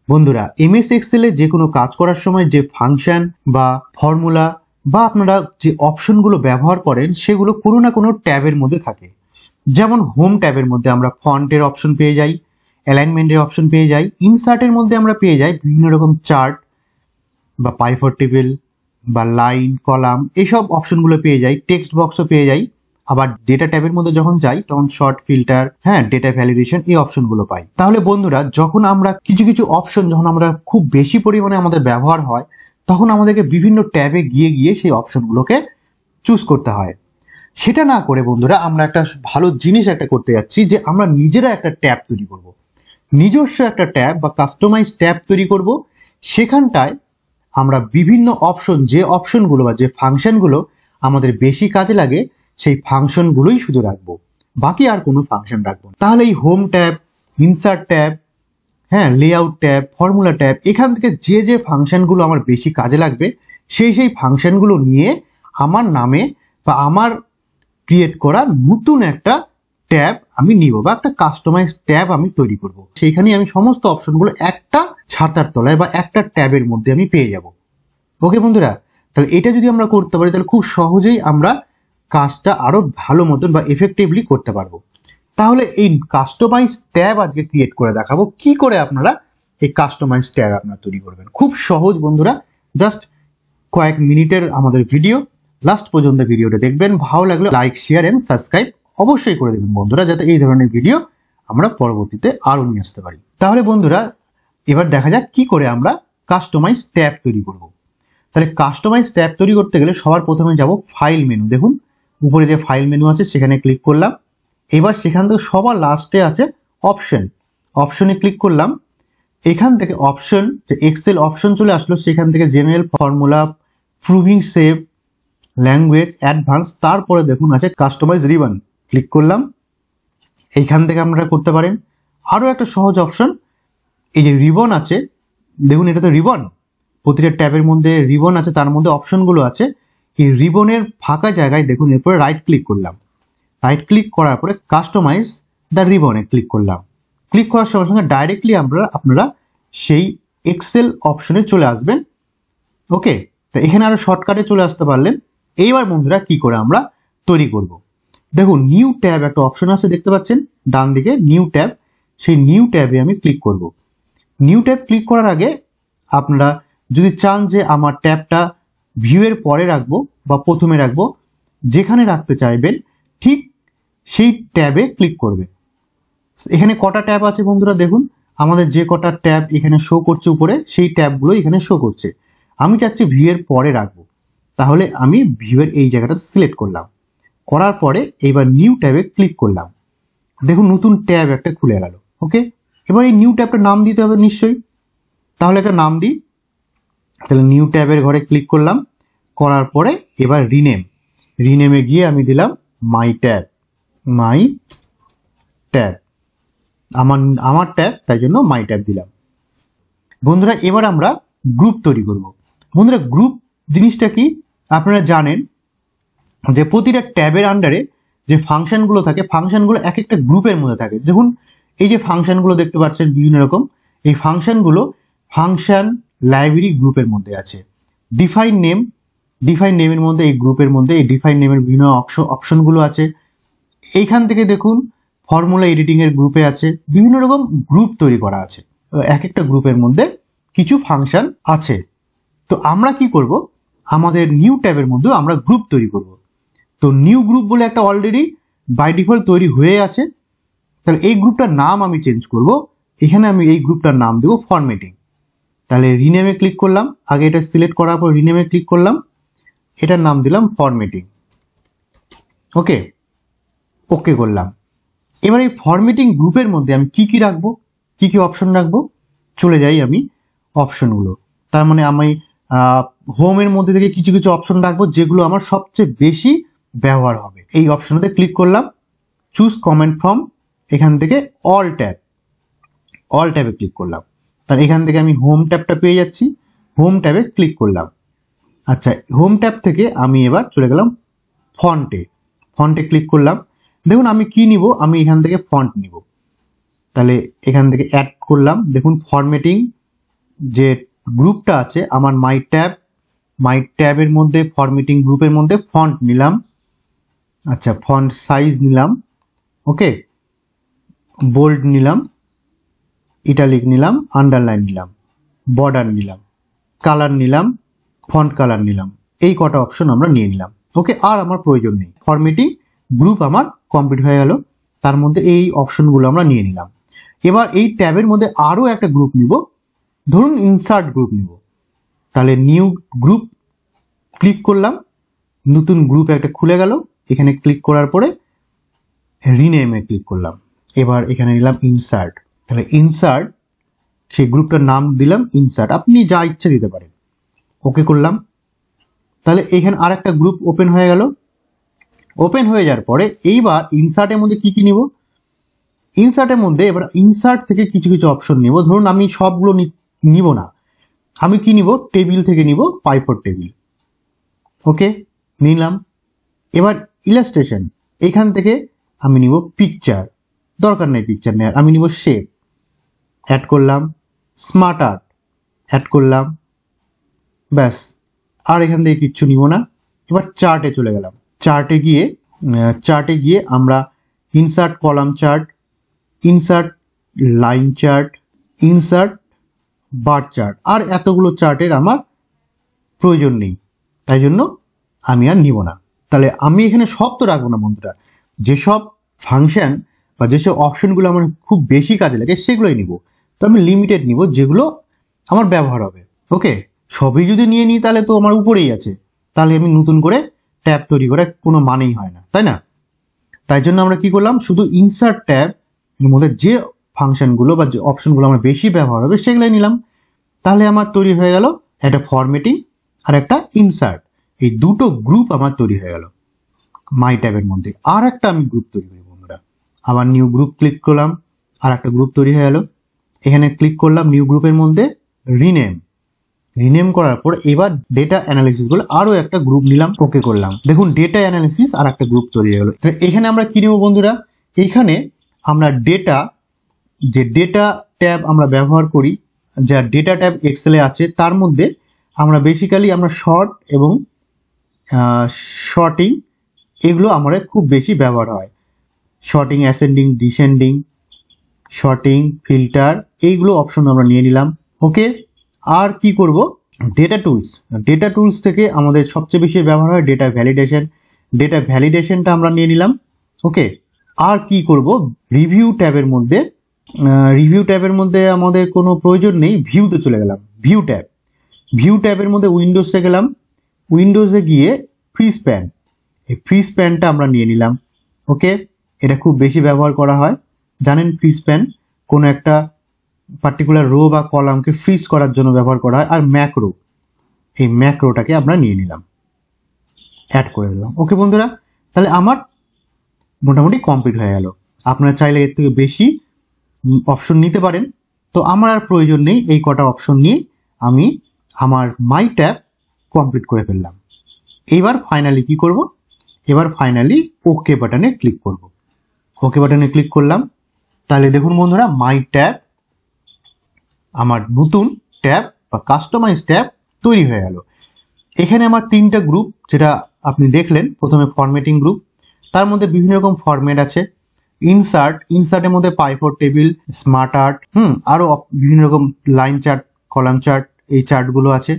বন্ধুরা এমএস এক্সেলে যে কোনো কাজ করার সময় যে ফাংশন বা ফর্মুলা বা আপনারা যে অপশনগুলো ব্যবহার করেন সেগুলো কোনো না কোনো ট্যাবের মধ্যে থাকে। যেমন হোম ট্যাবের মধ্যে আমরা ফন্টের অপশন পেয়ে যাই, অ্যালাইনমেন্টের অপশন পেয়ে যাই, ইনসার্টের মধ্যে আমরা পেয়ে যাই বিভিন্ন রকম চার্ট বা পাইভট টেবিল বা লাইন কলাম এইসব অপশনগুলো পেয়ে যাই, টেক্সট বক্সও পেয়ে যাই। আবার ডেটা ট্যাবের মধ্যে যখন যাই তখন শর্ট ফিল্টার, ডেটা ভ্যালিডেশন এই অপশনগুলো পাই। তাহলে বন্ধুরা যখন আমরা কিছু কিছু অপশন যখন আমরা খুব বেশি পরিমাণে আমাদের ব্যবহার হয় তখন আমাদেরকে বিভিন্ন ট্যাবে গিয়ে গিয়ে সেই অপশনগুলোকে চুজ করতে হয়। সেটা না করে বন্ধুরা আমরা একটা ভালো জিনিস একটা করতে যাচ্ছি যে আমরা নিজেরা একটা ট্যাব তৈরি করব, নিজস্ব একটা ট্যাব বা কাস্টমাইজ ট্যাব তৈরি করব। সেখানটায় আমরা বিভিন্ন অপশন, যে অপশনগুলো বা যে ফাংশনগুলো আমাদের বেশি কাজে লাগে সেই ফাংশনগুলোই শুধু রাখবো, বাকি আর কোনো ফাংশন রাখবো না। তাহলে এই home tab, insert tab, layout tab, formula tab, এখান থেকে যে যে ফাংশনগুলো আমার বেশি কাজে লাগবে সেই ফাংশনগুলো নিয়ে আমার নামে বা আমার ক্রিয়েট করা নতুন একটা ট্যাব আমি নিব বা একটা কাস্টমাইজ ট্যাব আমি তৈরি করব। সেইখানে আমি সমস্ত অপশনগুলো একটা ছাতার তলায় বা একটা ট্যাবের মধ্যে আমি পেয়ে যাব। ওকে বন্ধুরা, তাহলে এটা যদি আমরা করতে পারি তাহলে খুব সহজেই আমরা কাজটা আরো ভালো মতন বা এফেক্টিভলি করতে পারবো। তাহলে এই কাস্টমাইজ ট্যাব আজকে ক্রিয়েট করে দেখাবো কি করে আপনারা এই কাস্টমাইজ ট্যাব আপনারা তৈরি করবেন। খুব সহজ বন্ধুরা, জাস্ট কয়েক মিনিটের আমাদের ভিডিও, লাস্ট পর্যন্ত ভিডিওটা দেখবেন। ভালো লাগলে লাইক, শেয়ার এন্ড সাবস্ক্রাইব অবশ্যই করে দেবেন বন্ধুরা, যাতে এই ধরনের ভিডিও আমরা পরবর্তীতে আরো নিয়ে আসতে পারি। তাহলে বন্ধুরা এবার দেখা যাক কি করে আমরা কাস্টমাইজ ট্যাব তৈরি করব। তাহলে কাস্টমাইজ ট্যাব তৈরি করতে গেলে সবার প্রথমে যাব ফাইল মেনু। দেখুন উপরে যে ফাইল মেনু আছে সেখানে ক্লিক করলাম। এবার সেখান থেকে সবার লাস্টে আছে অপশন, অপশনে ক্লিক করলাম। এখান থেকে অপশন, যে এক্সেল অপশন চলে আসলো, সেখান থেকে general, formula, proving save, language, advance, তারপরে দেখুন আছে কাস্টমাইজ রিবন, ক্লিক করলাম। এইখান থেকে আপনারা করতে পারেন। আরও একটা সহজ অপশন, এই যে রিবন আছে, দেখুন এটা তো রিবন, প্রতিটা ট্যাবের মধ্যে রিবন আছে, তার মধ্যে অপশনগুলো আছে। এই রিবনের ফাঁকা জায়গায় দেখুন এরপরে রাইট ক্লিক করলাম। রাইট ক্লিক করার পরে কাস্টমাইজ দ্য রিবনে ক্লিক করলাম। ক্লিক করার সঙ্গে সঙ্গে ডাইরেক্টলি আপনারা সেই এক্সেল অপশনে চলে আসবেন। ওকে, তো এখানে আরো শর্টকাটে চলে আসতে পারলেন। এইবার বন্ধুরা কি করে আমরা তৈরি করব, দেখুন নিউ ট্যাব একটা অপশন আছে দেখতে পাচ্ছেন ডান দিকে, নিউ ট্যাব। সেই নিউ ট্যাবে আমি ক্লিক করব। নিউ ট্যাব ক্লিক করার আগে আপনারা যদি চান যে আমার ট্যাবটা ভিউয়ের পরে রাখবো বা প্রথমে রাখবো, যেখানে রাখতে চাইবেন ঠিক সেই ট্যাবে ক্লিক করবে। এখানে কটা ট্যাব আছে বন্ধুরা দেখুন, আমাদের যে কটা ট্যাব এখানে শো করছে উপরে সেই ট্যাবগুলো এখানে শো করছে। আমি চাচ্ছি ভিউয়ের পরে রাখবো, তাহলে আমি ভিউয়ের এই জায়গাটাতে সিলেক্ট করলাম। করার পরে এবার নিউ ট্যাবে ক্লিক করলাম। দেখুন নতুন ট্যাব একটা খুলে গেল। ওকে, এবার এই নিউ ট্যাবটা নাম দিতে হবে নিশ্চয়ই, তাহলে একটা নাম দিই। তাহলে নিউ ট্যাবের ঘরে ক্লিক করলাম, করার পরে এবার রিনেমে গিয়ে আমি দিলাম মাই ট্যাব, মাই ট্যাব, আমার ট্যাব, তাই জন্য মাই ট্যাব দিলাম। বন্ধুরা এবার আমরা গ্রুপ তৈরি করব। বন্ধুরা গ্রুপ জিনিসটা কি আপনারা জানেন যে প্রতিটা ট্যাবের আন্ডারে যে ফাংশনগুলো থাকে, ফাংশনগুলো এক একটা গ্রুপের মধ্যে থাকে। দেখুন এই যে ফাংশনগুলো দেখতে পাচ্ছেন বিভিন্ন রকম, এই ফাংশনগুলো ফাংশন লাইব্রেরি গ্রুপের মধ্যে আছে। ডিফাইন নেমের মধ্যে, এই গ্রুপের মধ্যে এই ডিফাইন নেমের বিভিন্ন অপশনগুলো আছে। এইখান থেকে দেখুন ফর্মুলা এডিটিং এর গ্রুপে আছে, বিভিন্ন রকম গ্রুপ তৈরি করা আছে। এক একটা গ্রুপের মধ্যে কিছু ফাংশন আছে। তো আমরা কি করব, আমাদের নিউ ট্যাবের মধ্যে আমরা গ্রুপ তৈরি করব। তো নিউ গ্রুপ বলে একটা অলরেডি বাই ডিফল্ট তৈরি হয়ে আছে। তাহলে এই গ্রুপটার নাম আমি চেঞ্জ করব। এখানে আমি এই গ্রুপটার নাম দেবো ফরম্যাটিং। তাহলে রিনেমে ক্লিক করলাম, আগে এটা সিলেক্ট করার পর রিনেমে ক্লিক করলাম, এটার নাম দিলাম ফরম্যাটিং। ওকে, ওকে করলাম। এবার এই ফরম্যাটিং গ্রুপের মধ্যে আমি কি কি রাখবো, কি কি অপশন রাখবো, চলে যাই আমি অপশনগুলো। তার মানে আমি হোমের মধ্যে থেকে কিছু কিছু অপশন রাখবো যেগুলো আমার সবচেয়ে বেশি ব্যবহার হবে। এই অপশনটাতে ক্লিক করলাম, চুজ কমেন্ট ফ্রম, এখান থেকে অল ট্যাবে ক্লিক করলাম। তাহলে এখান থেকে আমি হোম ট্যাবটা পেয়ে যাচ্ছি, হোম ট্যাবে ক্লিক করলাম। আচ্ছা, হোম ট্যাব থেকে আমি এবার চলে গেলাম ফন্টে ক্লিক করলাম। দেখুন আমি কি নিব, আমি এখান থেকে ফন্ট নিব। তাহলে এখান থেকে অ্যাড করলাম, দেখুন ফরম্যাটিং যে গ্রুপটা আছে আমার মাই ট্যাবের মধ্যে ফরম্যাটিং গ্রুপের মধ্যে ফন্ট নিলাম, আচ্ছা ফন্ট সাইজ নিলাম, ওকে, বোল্ড নিলাম, ইটালিক নিলাম, আন্ডারলাইন নিলাম, বর্ডার নিলাম, কালার নিলাম, ফন্ট কালার নিলাম, এই কটা অপশন আমরা নিয়ে নিলাম। ওকে, আর আমার প্রয়োজন নেই। ফরম্যাটিং গ্রুপ আমার কমপ্লিট হয়ে গেল, তার মধ্যে এই অপশনগুলো আমরা নিয়ে নিলাম। এবার এই ট্যাবের মধ্যে আরও একটা গ্রুপ নিব, ধরুন ইনসার্ট গ্রুপ নিব। তাহলে নিউ গ্রুপ ক্লিক করলাম, নতুন গ্রুপ একটা খুলে গেল। এখানে ক্লিক করার পরে রিনেমে ক্লিক করলাম। এবার এখানে নিলাম ইনসার্ট। তাহলে ইনসার্ট, সেই গ্রুপটার নাম দিলাম ইনসার্ট, আপনি যা ইচ্ছা দিতে পারেন। ওকে করলাম। তাহলে এখানে আর একটা গ্রুপ ওপেন হয়ে গেল। ওপেন হয়ে যাওয়ার পরে এইবার ইনসার্টের মধ্যে কি কি নিব, ইনসার্টের মধ্যে এবার ইনসার্ট থেকে কিছু কিছু অপশন নিব। ধরুন আমি সবগুলো নিব না, আমি কি নিব, টেবিল থেকে নিব পাইপট টেবিল। ওকে, নিলাম। এবার ইলাস্ট্রেশন, এখান থেকে আমি নিব পিকচার, দরকার নেই পিকচার নেওয়ার, আমি নিব শেপ, অ্যাড করলাম। স্মার্ট আর্ট অ্যাড করলাম, ব্যাস, আর এখান থেকে কিচ্ছু নিব না। এবার চার্টে চলে গেলাম। চার্টে গিয়ে আমরা insert column chart, insert line chart, insert bar chart, আর এতগুলো চার্টের আমার প্রয়োজন নেই, তাই জন্য আমি আর নিব না। তাহলে আমি এখানে সব তো রাখবো না বন্ধুরা, যেসব ফাংশন বা যেসব অপশনগুলো আমার খুব বেশি কাজে লাগে সেগুলোই নিব। তো আমি লিমিটেড নিব যেগুলো আমার ব্যবহার হবে। ওকে, সবই যদি নিয়ে নিই তাহলে তো আমার উপরেই আছে, তাহলে আমি নতুন করে ট্যাব তৈরি করে কোনো মানেই হয় না, তাই না? তাই জন্য আমরা কি করলাম, শুধু ইনসার্ট ট্যাব এর মধ্যে যে ফাংশনগুলো বা যে অপশনগুলো আমার বেশি ব্যবহার হবে সেগুলোই নিলাম। তাহলে আমার তৈরি হয়ে গেল একটা ফরম্যাটিং আর একটা ইনসার্ট, এই দুটো গ্রুপ আমার তৈরি হয়ে গেল মাই ট্যাবের মধ্যে। আর একটা আমি গ্রুপ তৈরি করি বন্ধুরা, আবার নিউ গ্রুপ ক্লিক করলাম, আর একটা গ্রুপ তৈরি হয়ে গেল। এখানে ক্লিক করলাম নিউ গ্রুপের মধ্যে রিনেম করার পর এবার ডেটা অ্যানালিসিস বলে আরো একটা গ্রুপ নিলাম, ওকে করলাম। দেখুন ডেটা অ্যানালিসিস আর একটা গ্রুপ তৈরি হয়ে গেল। এখানে আমরা কি নেব বন্ধুরা, এখানে আমরা যে ডেটা ট্যাব আমরা ব্যবহার করি, যা ডেটা ট্যাব এক্সেলে আছে, তার মধ্যে আমরা বেসিক্যালি আমরা শর্ট এবং শর্টিং, এগুলো আমাদের খুব বেশি ব্যবহার হয়। Sorting, ascending, descending, sorting, filter, এইগুলো অপশন আমরা নিয়ে নিলাম। ওকে, আর কি করব, ডেটা টুলস থেকে আমাদের সবচেয়ে বেশি ব্যবহার হয় ডেটা ভ্যালিডেশনটা আমরা নিয়ে নিলাম। ওকে, আর কি করব, রিভিউ ট্যাবের মধ্যে আমাদের কোনো প্রয়োজন নেই, ভিউতে চলে গেলাম। ভিউ ট্যাবের মধ্যে উইন্ডোজে গেলাম, উইন্ডোজে গিয়ে ফ্রি স্প্যান, এই ফ্রি স্প্যানটা আমরা নিয়ে নিলাম। ওকে, এটা খুব বেশি ব্যবহার করা হয়, জানেন ফ্রি স্প্যান কোনো একটা পার্টিকুলার রো বা কলামকে ফ্রিজ করার জন্য ব্যবহার করা হয়। আর ম্যাক্রো, এই ম্যাক্রোটাকে আমরা নিয়ে নিলাম, অ্যাড করে দিলাম। ওকে বন্ধুরা, তাহলে আমার মোটামুটি কমপ্লিট হয়ে গেল। আপনারা চাইলে এর থেকে বেশি অপশন নিতে পারেন, তো আমার আর প্রয়োজন নেই। এই কটা অপশন নিয়ে আমি আমার মাই ট্যাব কমপ্লিট করে ফেললাম। এবার ফাইনালি কি করব, এবার ফাইনালি ওকে বাটনে ক্লিক করব। ওকে বাটনে ক্লিক করলাম। তাহলে দেখুন বন্ধুরা, মাই ট্যাব, আমার নতুন ট্যাব বা কাস্টমাইজ ট্যাব তৈরি হয়ে গেল। এখানে আমার তিনটা গ্রুপ, যেটা আপনি দেখলেন, প্রথমে ফরম্যাটিং গ্রুপ, তার মধ্যে বিভিন্ন রকম ফরম্যাট আছে। ইনসার্টের মধ্যে পাইপট টেবিল, স্মার্ট আর্ট, আরো বিভিন্ন রকম লাইন চার্ট, কলাম চার্ট, এই চার্টগুলো আছে।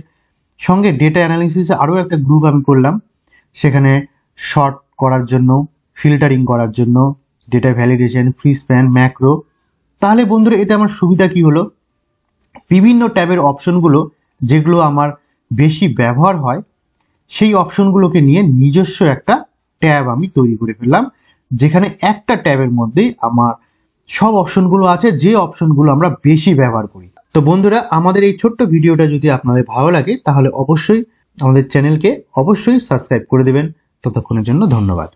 সঙ্গে ডেটা অ্যানালিসিস আরও একটা গ্রুপ আমি করলাম, সেখানে শর্ট করার জন্য, ফিল্টারিং করার জন্য, data validation, freeze pane, macro. তাহলে বন্ধুরা, এতে আমার সুবিধা কি হলো, বিভিন্ন ট্যাবের অপশনগুলো যেগুলো আমার বেশি ব্যবহার হয় সেই অপশনগুলোকে নিয়ে নিজস্ব একটা ট্যাব আমি তৈরি করে ফেললাম, যেখানে একটা ট্যাবের মধ্যেই আমার সব অপশনগুলো আছে, যে অপশনগুলো আমরা বেশি ব্যবহার করি। তো বন্ধুরা, আমাদের এই ছোট্ট ভিডিওটা যদি আপনাদের ভালো লাগে তাহলে অবশ্যই আমাদের চ্যানেলকে অবশ্যই সাবস্ক্রাইব করে দেবেন। ততক্ষণের জন্য ধন্যবাদ।